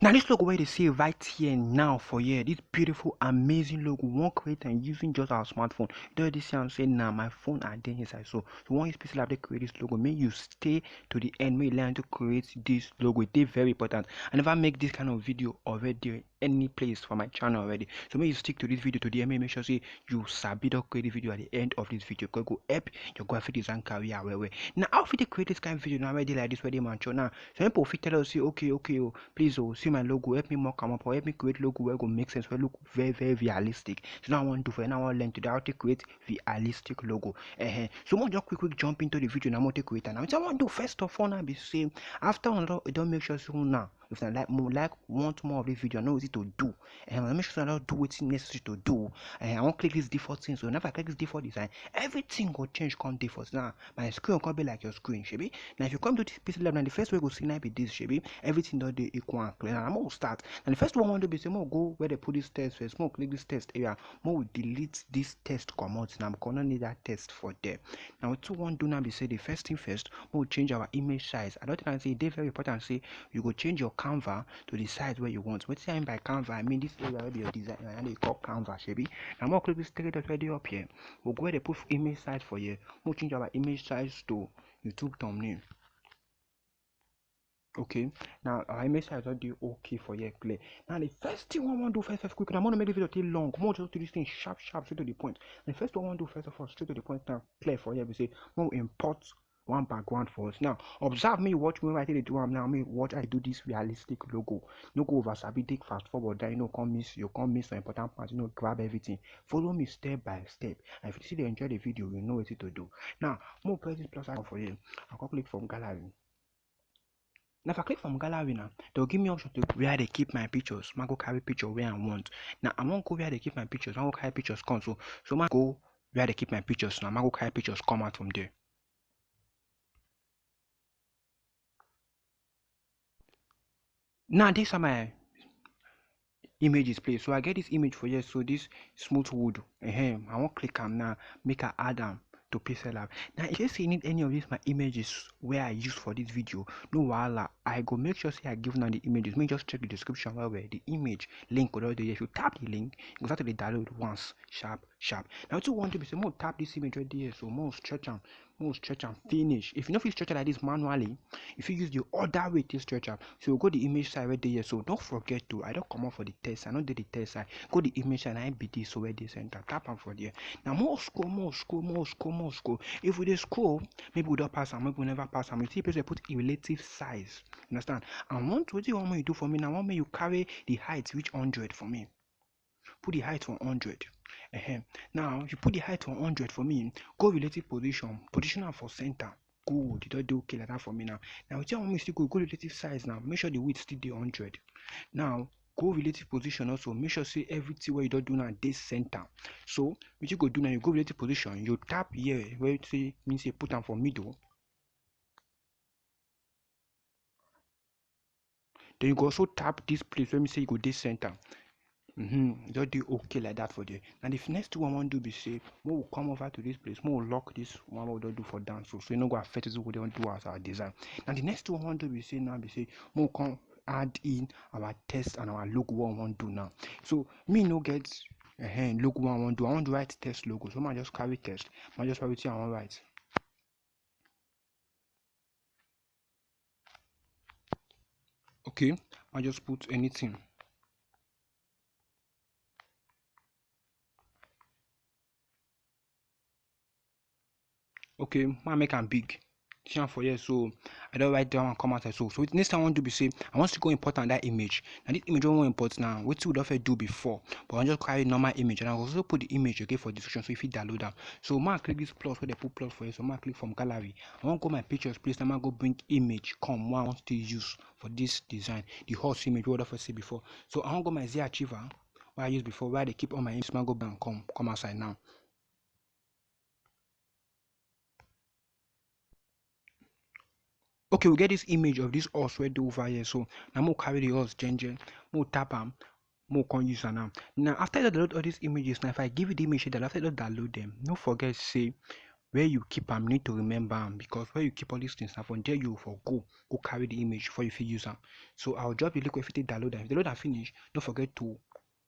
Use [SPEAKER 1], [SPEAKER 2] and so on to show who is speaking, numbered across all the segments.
[SPEAKER 1] Now this logo where they see right here now for here, this beautiful amazing logo one create and using just our smartphone. You don't this and say now my phone are there inside. So one use PixelLab to create this logo. May you stay to the end, may you learn to create this logo. It's very important. I never make this kind of video already any place for my channel already. So may you stick to this video to the end, make sure say you sabi to create the video at the end of this video. Go help your graphic design career well. Now how fit create this kind of video now already like this where they mature now. So people fit tell us say okay, oh please see my logo, help me mock up or help me create logo where it go make sense, where look very realistic. So now I want to do for now I want to learn to how to create realistic logo. So more just quick jump into the video now I want to create now. What I want to do first of all now be say after one don't make sure so now if I want more of this video I know what to do and I make sure I don't do what's necessary to do and I won't click this default thing. So whenever I click this default design everything will change come default. Now my screen will be like your screen shebi. Now if you come to this PixelLab now the first way you go see now be this shebi, everything don't do equal and clear. Now I'm gonna start and the first one I want to be say more go where they put this test first, more click this test area, more delete this test command. Now I'm gonna need that test for there. Now what you want to do now be say the first thing first we'll change our image size. I don't think I say it's very important say you go change your canvas to the size where you want. What I mean by canvas, I mean this area where your design and they call canvas shebi. Now I'm gonna click this straight already up here. We'll go where they put image size for here. We'll change our image size to YouTube thumbnail. Okay, now our image size will do okay for here clear. Now the first thing I want to do first quick, I'm gonna make the video take long, more just to this thing sharp straight to the point. The first one I want to do first of all straight to the point now clear for here we say we'll import one background for us. Now observe me, watch me right here do now me watch I do this realistic logo. No go over sabi take fast forward that you can't miss some important parts, grab everything. Follow me step by step. And if you see they enjoy the video, you know what to do. Now more press this plus icon for you. I'll click from gallery. Now if I click from gallery now, they'll give me option to where they keep my pictures. I go carry picture where I want. Now I won't go where they keep my pictures. I go carry pictures come. So I go where they keep my pictures. Now I go carry pictures come out from there. Now these are my images placed. So I get this image for here. So this smooth wood. I won't click them now. Make I add them to PixelLab. Now in case you need any of these my images where I use for this video, no wahala, I go make sure say I give now the images. Make just check the description where the image link or there. If you tap the link, you go start to download once sharp. Now what you want to be say more tap this image right there, so more stretch and finish. If you know if you stretch like this manually, if you use the other way to stretch out, so you go the image side right there. So don't forget to I don't come out for the test. I don't do the test side. Go the image side and I be this so where they center. Tap on for there. Now more scroll. If we just scroll, maybe we don't pass and maybe we never pass and we see people put a relative size. Understand? And what you want me to do for me now? I want me you carry the height which 100 for me. Put the height on 100. Now if you put the height on 100 for me, go relative position for center. Good, you don't do okay like that for me now. Now what you want me to go relative size now. Make sure the width still the 100. Now go relative position also. Make sure say everything where you don't do now this center. So what you go do now, you go relative position. You tap here where it say means you put them for middle. Then you go also tap this place where me say you go this center. Just do okay like that for there. Now the next one I want to do be say we'll come over to this place, we'll lock this one we don't do for dance, so you know go affect it what they want to do as our design. Now the next one I want to be say now be say we'll come add in our test and our logo what I want to do now. So me no get logo what I want to do. I want to write test logo. So I just carry test. I just write I want to write. Okay, I just put anything. Okay, I make them big. For here, so I don't write down and come out. So next time I want to be say I want to go import on that image. And this image I want to import now. What would have do before, but I just carry normal image and I also put the image okay for description. So if you download that, so I click this plus where they put plus for you. So I click from gallery. I want to go my pictures place. I'm go bring image come one I want to use for this design. The horse image what I see before. So I want to go my Z Achiever what I used before where they keep all my images. I go back and come outside now. Okay, we get this image of this horse right over here. So now we'll carry the horse, we'll tap them, we'll can use them now. Now after I download all these images, now if I give you the image that after I download them, don't forget say where you keep am, you need to remember am, because where you keep all these things, na from there you for go carry the image before you fit use am. So I'll drop the link where you fit download am. If you download am finish, don't forget to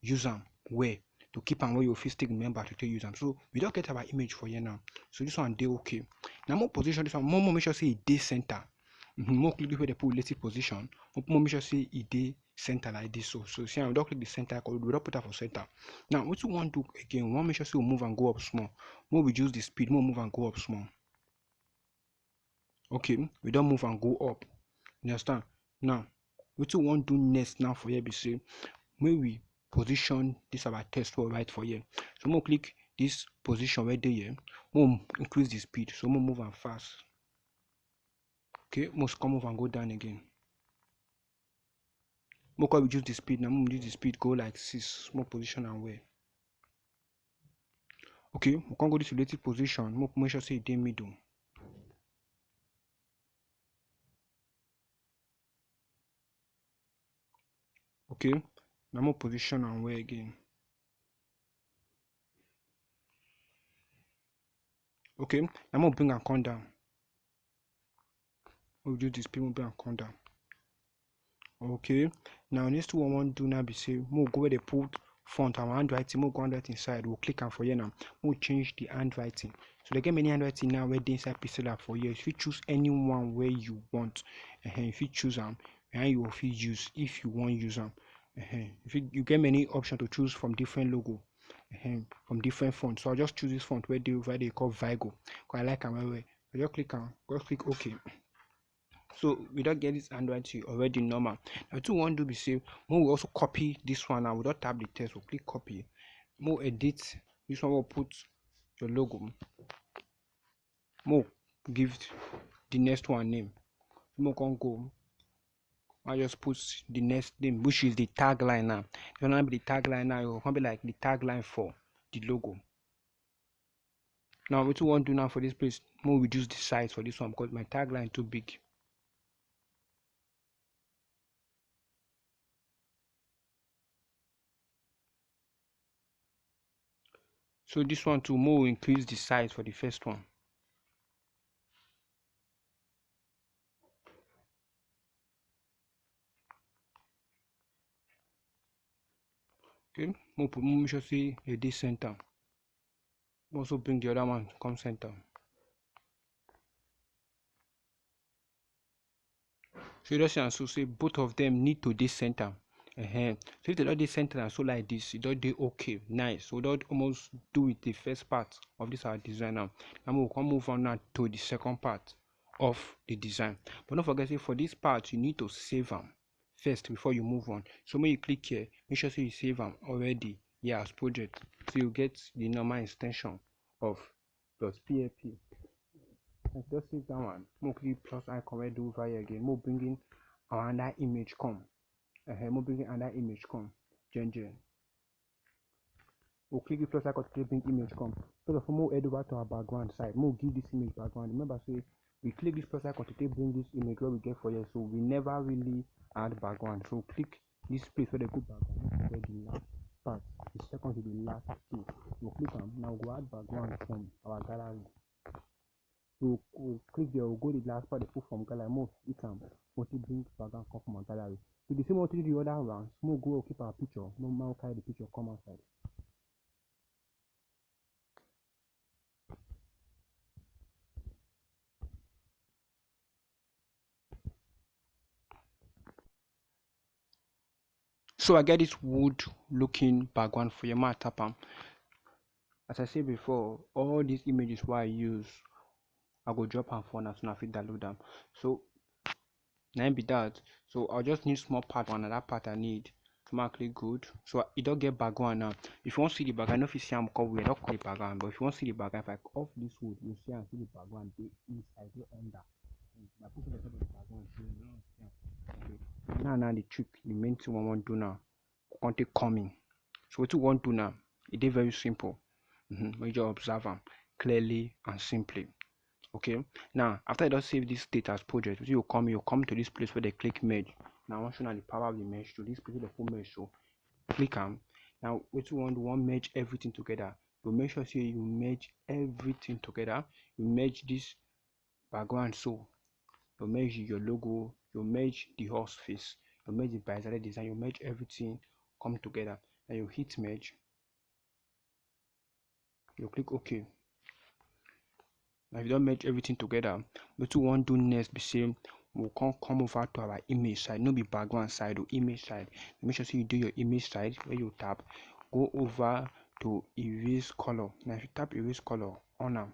[SPEAKER 1] use am where to keep am where you fit still remember to take use am. So we don't get our image for here now. So this one dey okay. Now more position this one, more make sure say e dey center. More click where they put relative position. More make sure say e dey center like this. So see, we don't click the center, we don't put that for center. Now what we want to do again, we want to make sure say we move and go up small. More reduce the speed, more move and go up small. Okay, we don't move and go up. You understand? Now what we want to do next now for here be say, when we position this our text for right for here. So we'll click this position right there here. We'll increase the speed. So we'll move and fast. Okay, must come over and go down again. We'll reduce the speed. Now we'll reduce the speed, go like 6, small position and where. Okay, we can go this relative position. We'll make sure say it in middle. Okay, now more position and where again. Okay, now we'll bring and come down. We'll reduce the speed, we'll bring and come down. Okay, now next one I want to do now be say we'll go where they put font and handwriting. We'll go handwriting inside. We'll click on for here now. We'll change the handwriting. So they get many handwriting now where they inside PixelLab for here. If you choose anyone where you want, if you choose them, and you will use if you want use them. If you get many options to choose from different logo, from different fonts. So I'll just choose this font where they call Vigo. Because I like them way. I just click on, just click OK. So we don't get this handwriting already normal. Now what we want to do be say, we'll also copy this one and we don't tap the text, we'll click copy. We'll edit this one, we'll put your logo. We'll give the next one name. We'll can go. I just put the next name, which is the tagline now. It's gonna be the tagline now, it will be like the tagline for the logo. Now what we want to do now for this place, we'll reduce the size for this one because my tagline is too big. So this one too, more increase the size for the first one. Okay, more sure say this center. Also bring the other one come center. So you just see and so say both of them need to this center. So if they don't this center and so like this, it don't do okay, nice. So we don't almost do it the first part of this our design now. And we'll come move on now to the second part of the design. But don't forget, say for this part you need to save them first before you move on. So when you click here, make sure say you save them already here as project. So you get the normal extension of .pap. Just save that one. More click plus icon where do over here again. More bringing another image come. More bringing another image come. Gen. We'll click the plus icon to bring image come. So the more head over to our background side. More give this image background. Remember, say we click this plus icon to bring this image where we get for here. So we never really add background. So click this place where they put background. Where the last part, the second to the last two. We'll click on. Now we'll add background from our gallery. So we'll click there, we'll go to the last part they put from gallery. More you can bring background come from our gallery. So the same way to do the other round, we'll go keep our picture. No carry the picture come outside. So I get this wood looking background for your mat tap. As I said before, all these images what I use, I go drop them for now so I fit download them. So now be that. So I'll just need small part one, another part I need. Mark it good. So it don't get background now. If you want to see the background, if you see I'm covered, we don't call the background. But if you want to see the background, if I off this wood, you see and see the background. They inside, they under. I put the background. Now the trick, the main thing we want to do now, content coming. So what you want to do now, it is very simple. When you observe them clearly and simply. Okay. Now after you don't save this state as project, you come to this place where they click merge. Now I want to show the power of the mesh to this place the full mesh. So click on. Now what you want merge everything together. you make sure say you merge everything together. You merge this background, so you merge your logo, you merge the horse face, you merge the bicycle design, you merge everything come together, and you hit merge. You click OK. Now if you don't merge everything together, what you want to do next be say we'll come over to our image side, no be background side or image side. Make sure you do your image side where you tap, go over to erase color. Now if you tap erase color on them,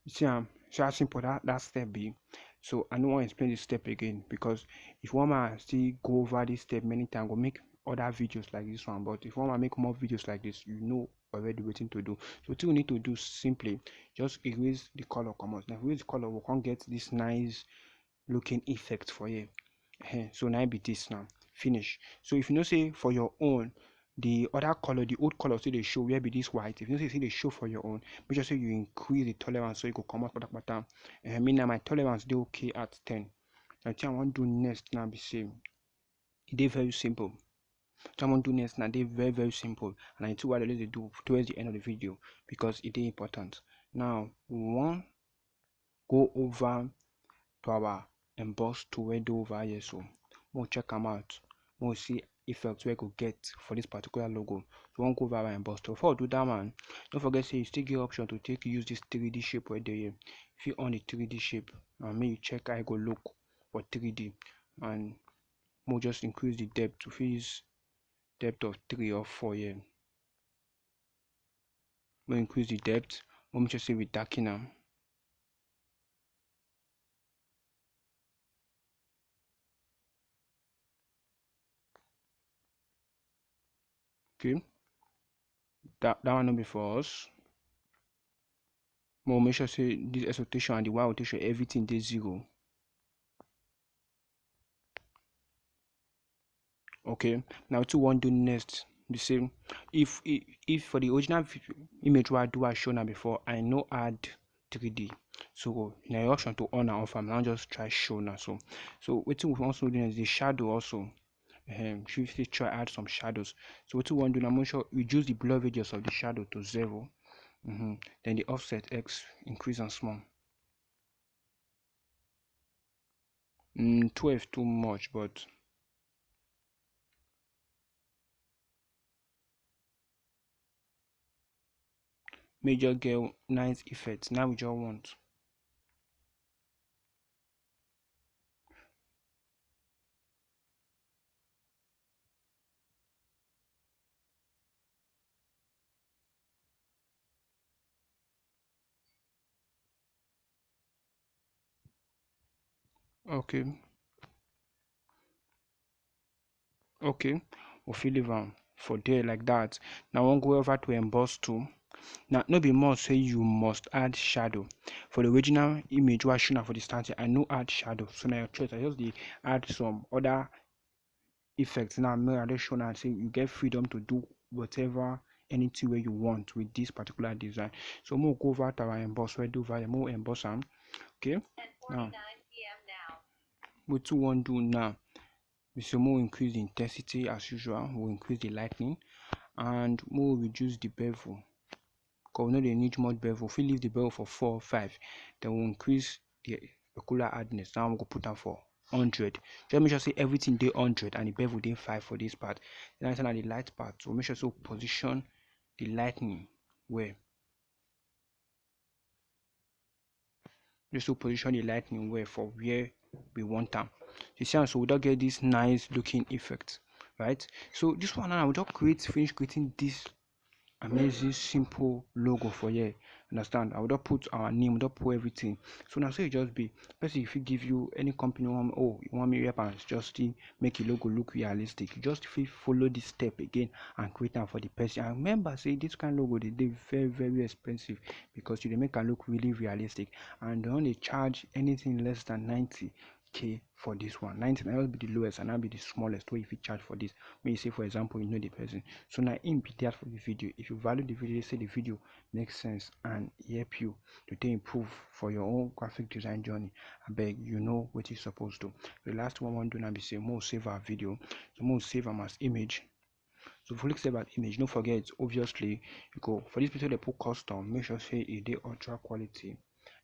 [SPEAKER 1] see how simple that step be. So I don't want to explain this step again, because if one man still go over this step many times, go make other videos like this one. But if one man make more videos like this, you know already waiting to do. So what you need to do simply just erase the color come out. Now if we erase the color, we can get this nice looking effect for you. So now be this now finish. So if you know say for your own the other color, the old color still they show where be this white. If you know say they show for your own, make sure say you increase the tolerance so you go come out pattern. I mean now my tolerance they okay at 10. Now I want to do next now be same. It is very simple. So I want to do next now they very simple, and I too what I do towards the end of the video because it is important. Now one go over to our emboss tool wey dey over here, so we'll check them out. We'll see effects we could get for this particular logo. So we'll go over our emboss tool. Before we do that one, don't forget say you still get option to take use this 3D shape right there. If you on the 3D shape, and make you check how I go look for 3D, and we'll just increase the depth to use depth of 3 or 4 here. We'll increase the depth. We'll just say we darken them. Okay, that one will be for us. We'll make sure say this X rotation and the Y rotation everything is 0. Okay, now to one do next the same. If for the original image what I shown now before, I know add 3D. So now your option to on and off, I'm now just try show now. So what we also do is the shadow also. Should try add some shadows. So what we want to do now, make sure reduce the blur radius of the shadow to 0. Then the offset X increase and small. 12 too much, but major get nice effects. Now we just want. Okay, we'll fill leave for there like that. Now we'll go over to emboss tool. Now no be more say you must add shadow. For the original image what I shown for the starting, I know add shadow. So now your choice, I just add some other effects. Now I just show and say you get freedom to do whatever anything where you want with this particular design. So we'll go over to our emboss, we do over here, we'll emboss them. Okay, now what you want to do now, so we'll increase the intensity as usual, we'll increase the lightning, and we'll reduce the bevel. Because we know they need much bevel. If we leave the bevel for 4 or 5, then we'll increase the ocular hardness. Now we'll go put them for 100. Just make sure say everything dey 100 and the bevel dey 5 for this part. Then I the light part. So make sure so position the lightning where. Just to position the lightning where for where we want them. You see, so we don't get this nice looking effect, right? So this one now we just finish creating this amazing simple logo for here. Understand? I would not put our name, would not put everything. So now say it just be person if you give you any company you want me help and just make your logo look realistic. You just follow this step again and create them for the person. And remember say this kind of logo they very expensive because you make it look really realistic, and they only charge anything less than 90k for this one. 90 will be the lowest and I'll be the smallest way if you charge for this. When you say for example you know the person. So now in be there for the video. If you value the video, say the video makes sense and help you to improve for your own graphic design journey, I beg you know what you're supposed to. The last one I want to do now be say more save our video. So more save them as image. So for click save as image, don't forget obviously you go for this picture they put custom, make sure say it dey ultra quality.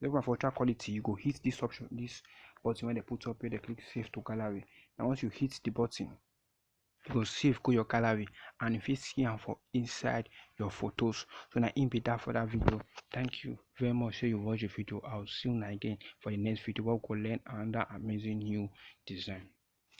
[SPEAKER 1] Then for ultra quality, you go hit this option, this button when they put up here, they click save to gallery. Now once you hit the button, you go save go your gallery and if you see am for inside your photos. So now in be that for that video. Thank you very much. So you watch the video. I'll see you again for the next video where we go learn another amazing new design.